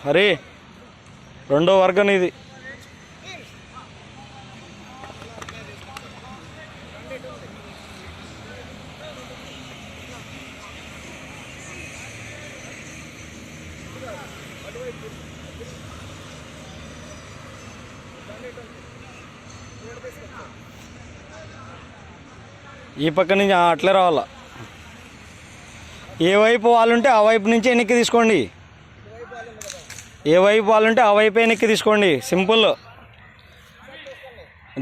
హరి రెండో వర్గం ఇది. ఈ పక్క నుంచి అట్లే రావాలా. ఏ వైపు వాళ్ళుంటే ఆ వైపు నుంచి వెనక్కి తీసుకోండి. ఏ వైపు వాళ్ళుంటే ఆ వైపు వెనక్కి తీసుకోండి. సింపుల్.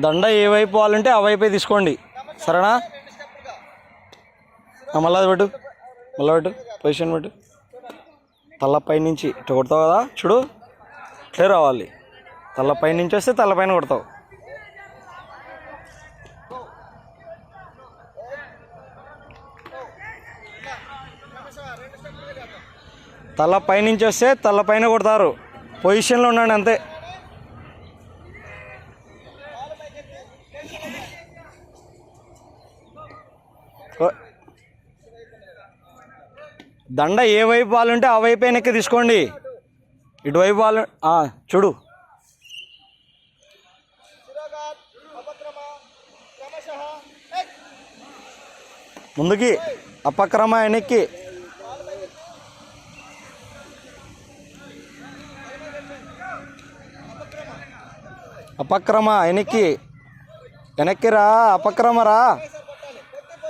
దండ ఏ వైపు వాళ్ళుంటే ఆ వైపే తీసుకోండి. సరేనా? మళ్ళీ పెట్టు, మళ్ళీ పెట్టు, పొజిషన్ పెట్టు. తలపై నుంచి ఇట్లా కొడతావు కదా, చూడు ఇట్లే రావాలి. తలపై నుంచి వస్తే తలపైన కొడతావు. తల పైనుంచి వస్తే తలపైన కొడతారు. పొజిషన్లో ఉండండి అంతే. దండ ఏ వైపు వాళ్ళు ఉంటే ఆ వైపు వెనక్కి తీసుకోండి. ఇటువైపు వాళ్ళు చూడు. ముందుకి అపక్రమ వెనక్కి. అపక్రమ వెనక్కి. వెనక్కి రా, అపక్రమ రా.